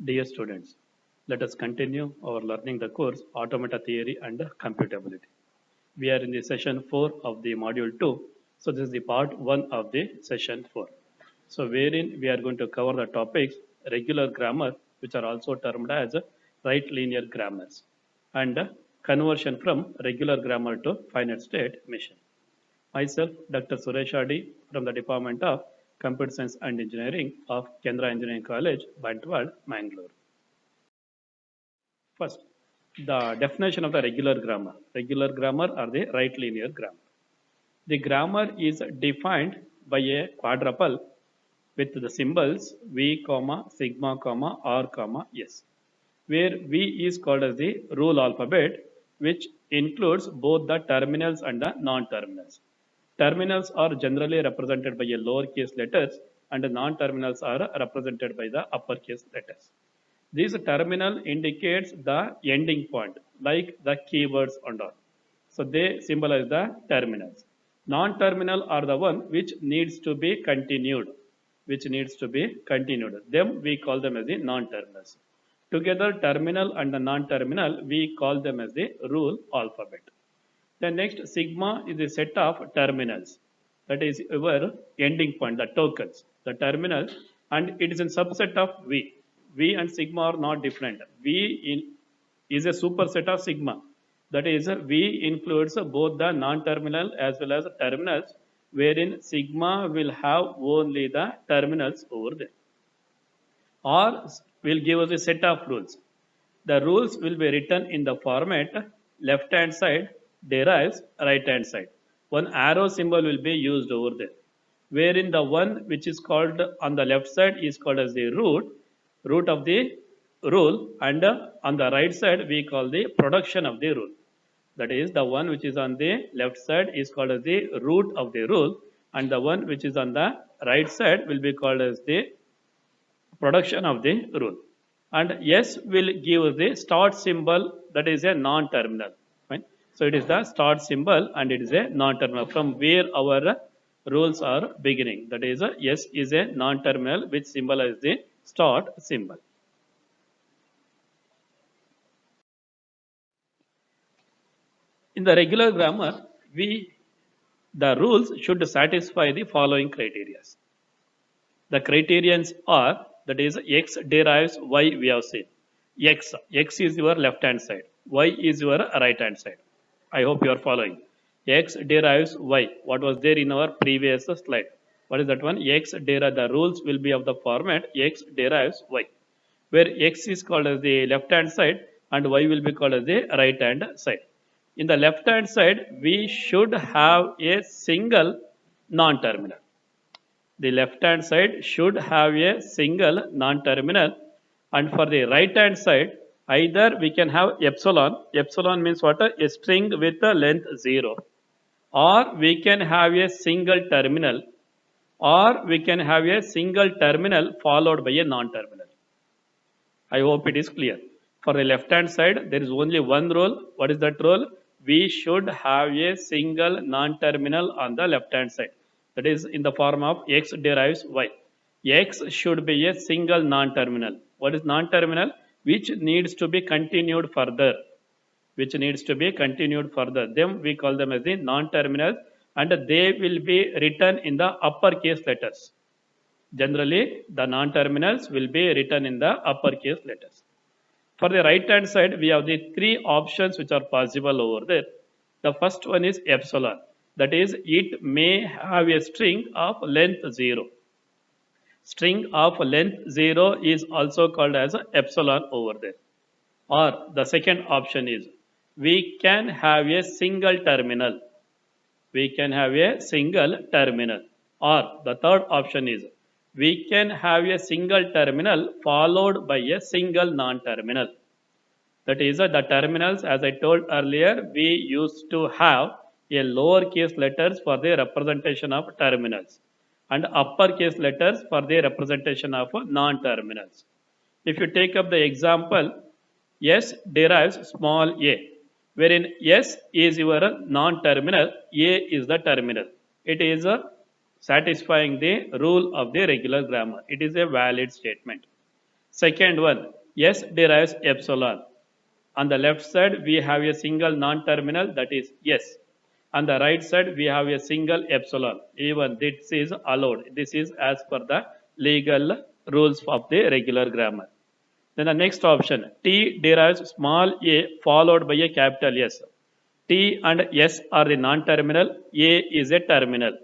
Dear students, let us continue our learning the course Automata Theory and Computability. We are in the session 4 of the module 2. So this is the part 1 of the session 4. So wherein we are going to cover the topics regular grammar, which are also termed as right linear grammars, and conversion from regular grammar to finite state machine. Myself, Dr. Suresh Adi from the Department of Computer Science and Engineering of Kendra Engineering College, Bantwal, Mangalore. First, the definition of the regular grammar. Regular grammar or the right linear grammar. The grammar is defined by a quadruple with the symbols V, comma, sigma, comma, R, comma, S, where V is called as the rule alphabet, which includes both the terminals and the non-terminals. Terminals are generally represented by a lowercase letters and non-terminals are represented by the uppercase letters. This terminal indicates the ending point, like the keywords and all. So they symbolize the terminals. Non-terminal are the one which needs to be continued, which needs to be continued. Them we call them as the non-terminals. Together, terminal and the non-terminal, we call them as the rule alphabet. The next sigma is a set of terminals. That is your ending point, the tokens, the terminals, and it is a subset of V. V and sigma are not different. Is a superset of sigma. That is, V includes both the non-terminal as well as terminals, wherein sigma will have only the terminals over there. Or will give us a set of rules. The rules will be written in the format left hand side derives right hand side. One arrow symbol will be used over there, wherein the one which is called on the left side is called as the root of the rule, and on the right side we call the production of the rule. That is, the one which is on the left side is called as the root of the rule, and the one which is on the right side will be called as the production of the rule. And S will give the start symbol, that is a non-terminal. Fine. So it is the start symbol and it is a non-terminal from where our rules are beginning. That is S is a non-terminal which symbolizes the start symbol. In the regular grammar, the rules should satisfy the following criteria. The criterions are, that is x derives y, we have seen. X is your left hand side, y is your right hand side. I hope you are following. X derives y. What was there in our previous slide? What is that one? X derives, the rules will be of the format x derives y, where x is called as the left hand side and y will be called as the right hand side. In the left hand side, we should have a single non-terminal. The left hand side should have a single non-terminal, and for the right hand side either we can have epsilon means what, a string with a length 0, or we can have a single terminal, or we can have a single terminal followed by a non-terminal. I hope it is clear. For the left hand side there is only one rule. What is that rule? We should have a single non-terminal on the left hand side. That is in the form of x derives y. X should be a single non-terminal. What is non-terminal? Which needs to be continued further. Which needs to be continued further. Them we call them as the non-terminals, and they will be written in the uppercase letters. Generally, the non-terminals will be written in the uppercase letters. For the right hand side, we have the three options which are possible over there. The first one is epsilon. That is, it may have a string of length 0. String of length 0 is also called as epsilon over there. Or the second option is, we can have a single terminal. We can have a single terminal. Or the third option is, we can have a single terminal followed by a single non-terminal. That is, the terminals, as I told earlier, we used to have a lowercase letters for the representation of terminals. and uppercase letters for the representation of non-terminals. If you take up the example, S derives small a, wherein S is your non-terminal, A is the terminal. It is satisfying the rule of the regular grammar. It is a valid statement. Second one, S derives epsilon. On the left side, we have a single non-terminal, that is S. On the right side, we have a single epsilon. Even this is allowed. This is as per the legal rules of the regular grammar. Then the next option, T derives small a followed by a capital S. T and S are the non-terminal, A is a terminal.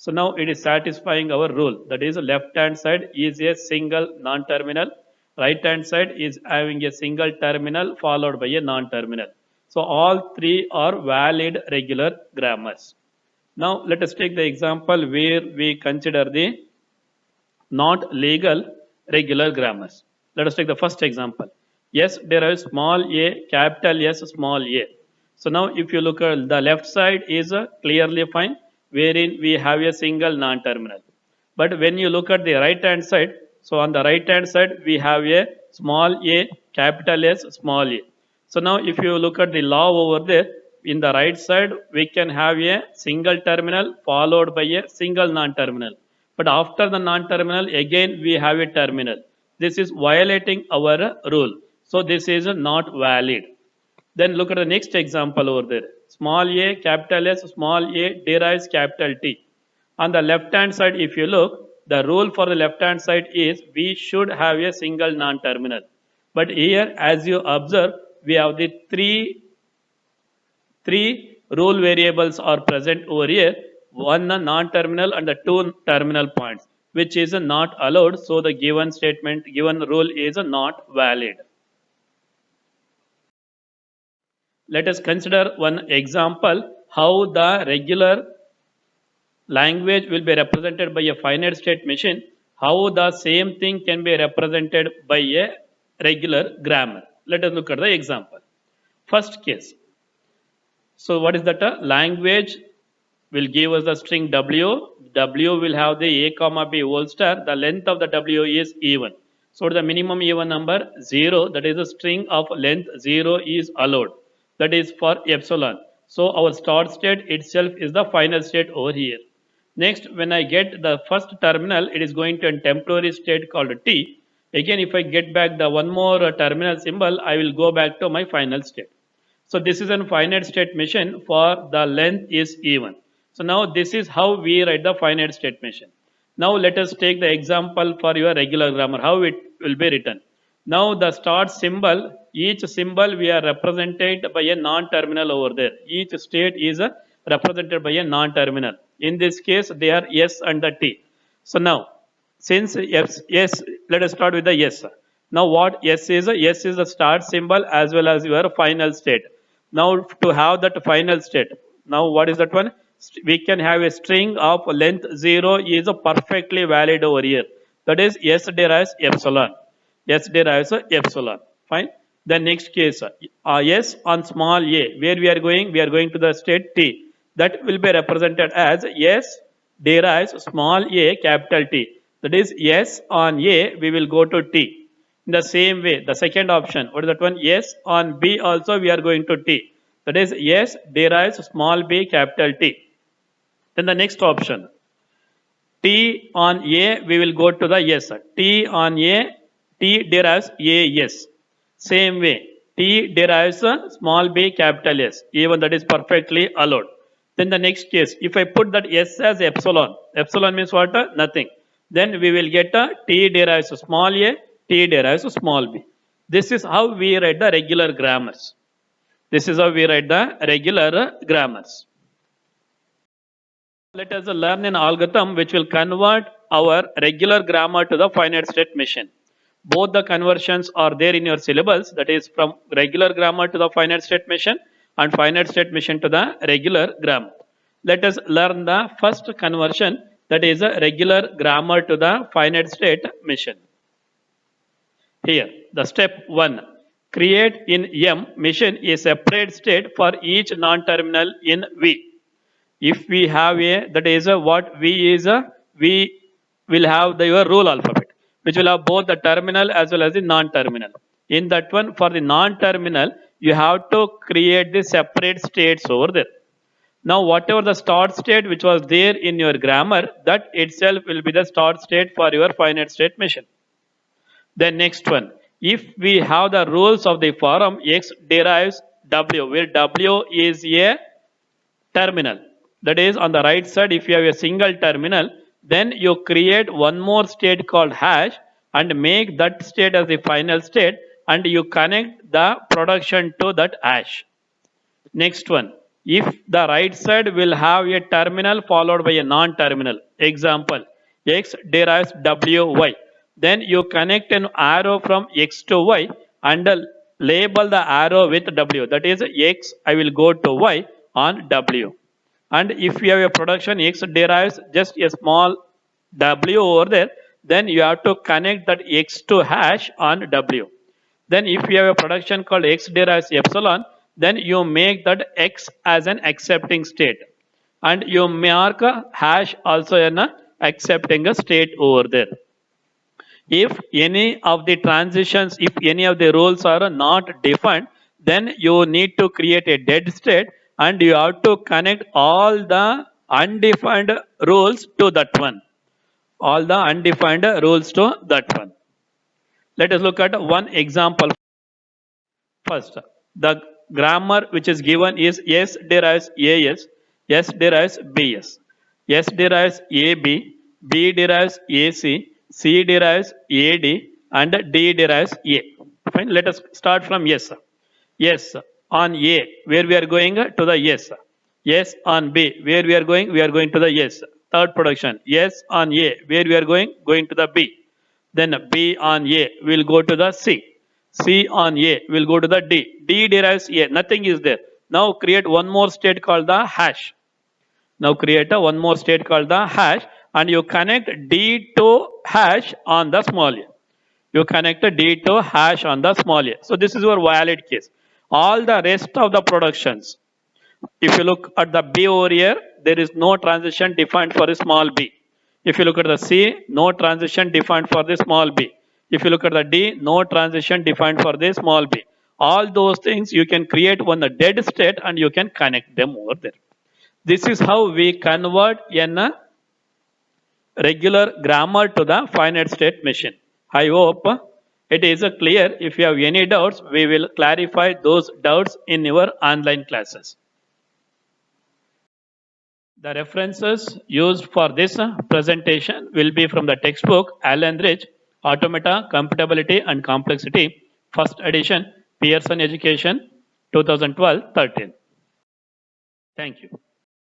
So now it is satisfying our rule. That is, left hand side is a single non-terminal, right hand side is having a single terminal followed by a non-terminal. So all three are valid regular grammars. Now let us take the example where we consider the not legal regular grammars. Let us take the first example. S derives small a, capital S, small a. So now if you look at the left side is clearly fine, wherein we have a single non-terminal. But when you look at the right hand side, so on the right hand side we have a small a, capital S, small a. So now if you look at the law over there, in the right side we can have a single terminal followed by a single non-terminal. But after the non-terminal again we have a terminal. This is violating our rule. So this is not valid. Then look at the next example over there. Small a, capital S, small a derives capital T. On the left hand side, if you look, the rule for the left hand side is we should have a single non-terminal. But here, as you observe, we have the three rule variables are present over here. One non-terminal and the two terminal points, which is not allowed. So the given statement, given rule is not valid. Let us consider one example how the regular language will be represented by a finite state machine, how the same thing can be represented by a regular grammar. Let us look at the example. First case. So what is that? Language will give us the string W. W will have the a comma b whole star. The length of the W is even. So the minimum even number 0, that is a string of length 0 is allowed. That is for epsilon. So our start state itself is the final state over here. Next, when I get the first terminal, it is going to a temporary state called T. Again, if I get back the one more terminal symbol, I will go back to my final state. So this is a finite state machine for the length is even. So now this is how we write the finite state machine. Now let us take the example for your regular grammar, how it will be written. Now the start symbol, each symbol we are represented by a non-terminal over there. Each state is represented by a non-terminal. In this case, they are S and the T. So now, since S, let us start with the S. Now what S is? S is the start symbol as well as your final state. Now to have that final state, now what is that one? We can have a string of length 0 is perfectly valid over here. That is S derives epsilon. S derives epsilon. Fine. The next case, S on small a, where we are going? We are going to the state T. That will be represented as S derives small a, capital T. That is S on A, we will go to T. In the same way, the second option, what is that one? S on B also we are going to T. That is S derives small b, capital T. Then the next option, T on A, we will go to the S. T on A, T derives AS. Same way, T derives small b, capital S. Even that is perfectly allowed. Then the next case, if I put that S as epsilon, epsilon means what? Nothing. Then we will get a T derives small a, T derives small b. This is how we write the regular grammars. This is how we write the regular grammars. Let us learn an algorithm which will convert our regular grammar to the finite state machine. Both the conversions are there in your syllabus, that is from regular grammar to the finite state machine and finite state machine to the regular grammar. Let us learn the first conversion, that is a regular grammar to the finite state machine. Here, the step 1, create in M machine a separate state for each non-terminal in V. If we have a, that is a what V is a, V will have your rule alphabet, which will have both the terminal as well as the non-terminal. In that one, for the non-terminal, you have to create the separate states over there. Now, whatever the start state which was there in your grammar, that itself will be the start state for your finite state machine. Then next one, if we have the rules of the forum, X derives W, where W is a terminal. That is, on the right side, if you have a single terminal, then you create one more state called hash and make that state as the final state, and you connect the production to that hash. Next one, if the right side will have a terminal followed by a non-terminal, example, X derives WY, then you connect an arrow from X to Y and label the arrow with W. That is X, I will go to Y on W. And if you have a production X derives just a small W over there, then you have to connect that X to hash on W. Then if you have a production called X derives epsilon, then you make that X as an accepting state. And you mark a hash also an accepting a state over there. If any of the transitions, if any of the rules are not defined, then you need to create a dead state and you have to connect all the undefined rules to that one. All the undefined rules to that one. Let us look at one example. First, the grammar which is given is S derives AS, S derives BS, S derives AB, B derives AC, C derives AD, and D derives A. Fine. Let us start from S. Yes on A, where we are going to the yes. Yes on B, where we are going to the yes. Third production, yes on A, where we are going to the B. Then B on A will go to the C. C on A will go to the D. D derives A. Nothing is there. Now create one more state called the hash. Now create one more state called the hash and you connect D to hash on the small a. You connect D to hash on the small a. So this is your valid case. All the rest of the productions, if you look at the B over here, there is no transition defined for a small b. If you look at the C, no transition defined for the small b. If you look at the D, no transition defined for the small b. All those things you can create one dead state and you can connect them over there. This is how we convert a regular grammar to the finite state machine. I hope it is clear. If you have any doubts, we will clarify those doubts in your online classes. The references used for this presentation will be from the textbook Alan Rich, Automata, Computability and Complexity, first edition, Pearson Education, 2012-13. Thank you.